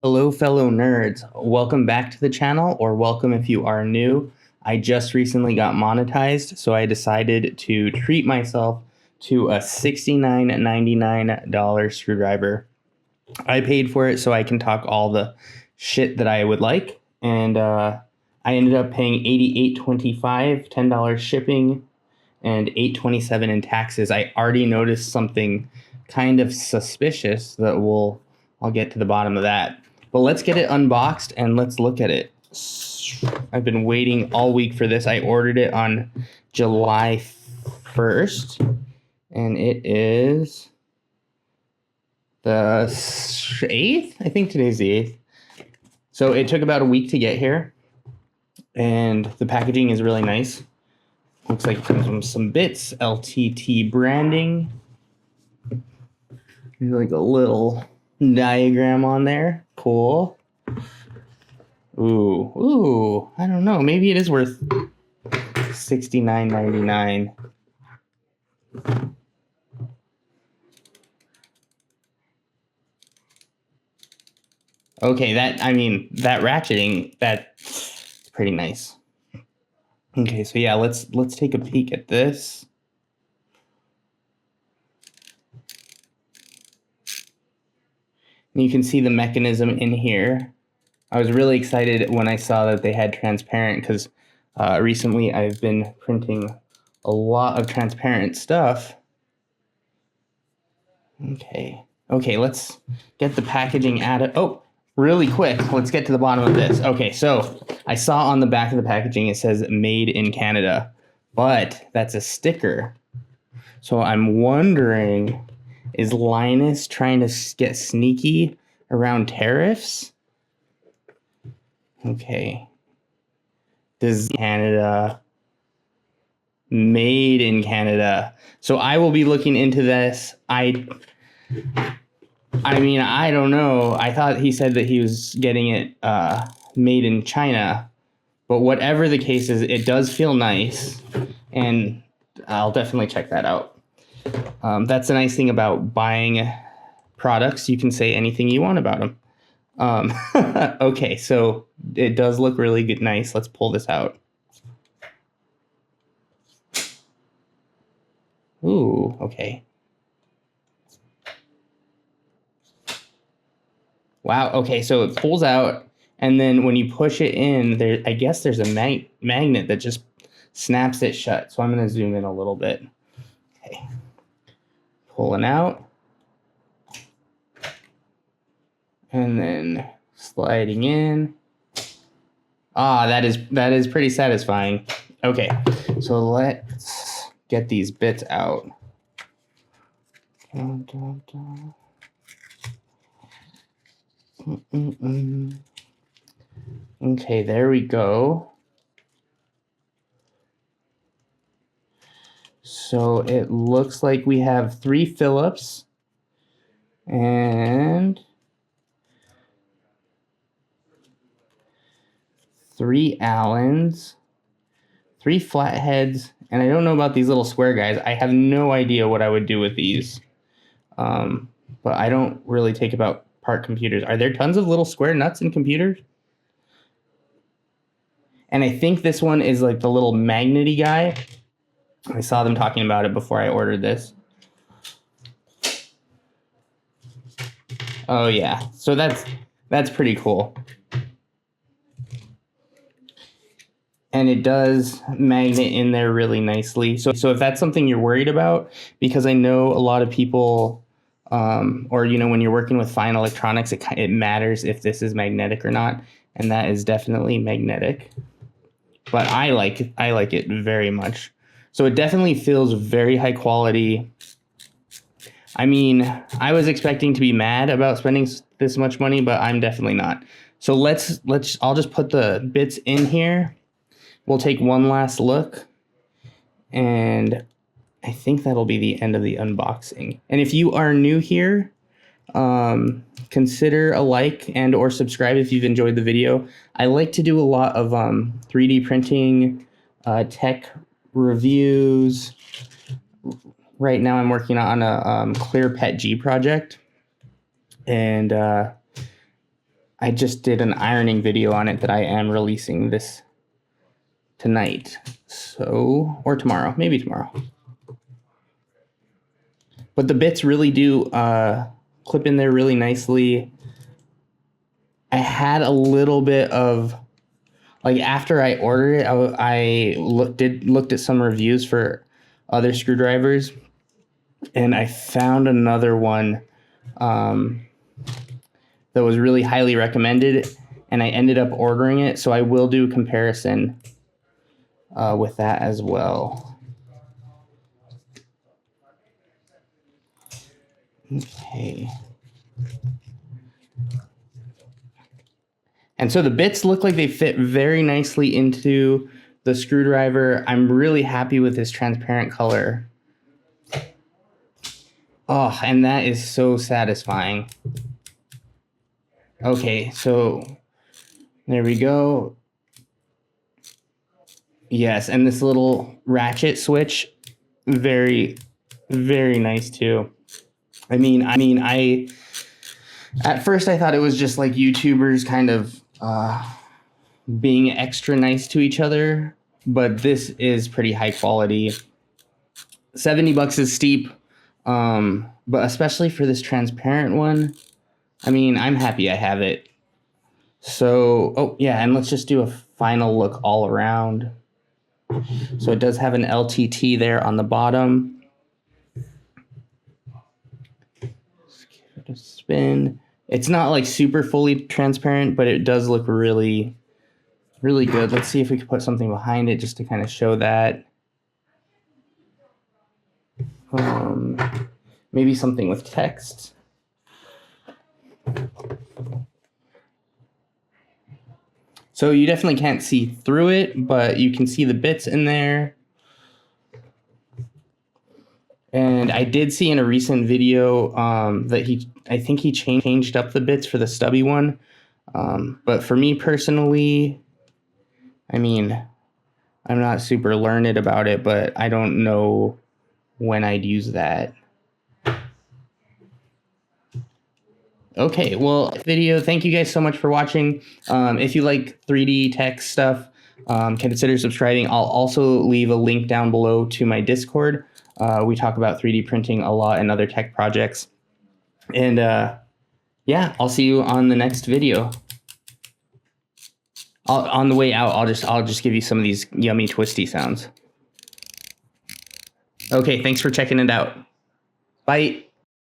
Hello, fellow nerds. Welcome back to the channel, or welcome if you are new. I just recently got monetized, so I decided to treat myself to a $69.99 screwdriver. I paid for it so I can talk all the shit that I would like, and I ended up paying $88.25, $10 shipping, and $8.27 in taxes. I already noticed something kind of suspicious that I'll get to the bottom of that. But let's get it unboxed and let's look at it. I've been waiting all week for this. I ordered it on July 1st, and it is the 8th? I think today's the 8th. So it took about a week to get here, and the packaging is really nice. Looks like it comes from some bits, LTT branding. There's like a little diagram on there. Cool. Ooh, I don't know. Maybe it is worth $69.99. Okay, that ratcheting, that's pretty nice. Okay, so yeah, let's take a peek at this. And you can see the mechanism in here. I was really excited when I saw that they had transparent, because recently I've been printing a lot of transparent stuff. Okay, let's get the packaging added. Oh, really quick, let's get to the bottom of this. Okay, so I saw on the back of the packaging it says made in Canada, but that's a sticker. So I'm wondering, is Linus trying to get sneaky around tariffs? Okay. This is Canada. Made in Canada. So I will be looking into this. I mean, I don't know. I thought he said that he was getting it made in China. But whatever the case is, it does feel nice. And I'll definitely check that out. That's the nice thing about buying products. You can say anything you want about them. Okay, so it does look really good, nice. Let's pull this out. Ooh, okay. Wow, okay, so it pulls out, and then when you push it in, I guess there's a magnet that just snaps it shut. So I'm going to zoom in a little bit. Okay. Pulling out. And then sliding in. Ah, that is pretty satisfying. Okay, so let's get these bits out. Okay, there we go. So it looks like we have 3 Phillips and 3 Allens, 3 flatheads, and I don't know about these little square guys. I have no idea what I would do with these. But I don't really take apart computers. Are there tons of little square nuts in computers? And I think this one is like the little magnety guy. I saw them talking about it before I ordered this. Oh yeah, so that's pretty cool. And it does magnet in there really nicely. So if that's something you're worried about, because I know a lot of people, or when you're working with fine electronics, it matters if this is magnetic or not, and that is definitely magnetic. But I like it very much. So it definitely feels very high quality. I mean, I was expecting to be mad about spending this much money, but I'm definitely not. So I'll just put the bits in here. We'll take one last look, and I think that'll be the end of the unboxing. And if you are new here, consider a like and or subscribe if you've enjoyed the video. I like to do a lot of 3D printing, tech reviews. Right now I'm working on a clear PETG project, and I just did an ironing video on it that I am releasing this tonight. So, or tomorrow, maybe tomorrow. But the bits really do clip in there really nicely. I had a little bit of, like, after I ordered it, I looked at some reviews for other screwdrivers, and I found another one that was really highly recommended, and I ended up ordering it. So I will do a comparison with that as well. Okay. And so the bits look like they fit very nicely into the screwdriver. I'm really happy with this transparent color. Oh, and that is so satisfying. Okay, so there we go. Yes, and this little ratchet switch, very, very nice too. I mean, at first I thought it was just like YouTubers kind of being extra nice to each other, but this is pretty high quality. $70 is steep, but especially for this transparent one, I mean, I'm happy I have it. So, oh yeah, and let's just do a final look all around. So it does have an LTT there on the bottom. Let's give it a spin. It's not like super fully transparent, but it does look really, really good. Let's see if we can put something behind it just to kind of show that. Maybe something with text. So you definitely can't see through it, but you can see the bits in there. And I did see in a recent video that I think he changed up the bits for the stubby one. But for me personally, I mean, I'm not super learned about it, but I don't know when I'd use that. Okay, well, video, thank you guys so much for watching. If you like 3D tech stuff, consider subscribing. I'll also leave a link down below to my Discord. We talk about 3D printing a lot and other tech projects. And yeah, I'll see you on the next video. On the way out, I'll just give you some of these yummy twisty sounds. Okay, thanks for checking it out. Bye.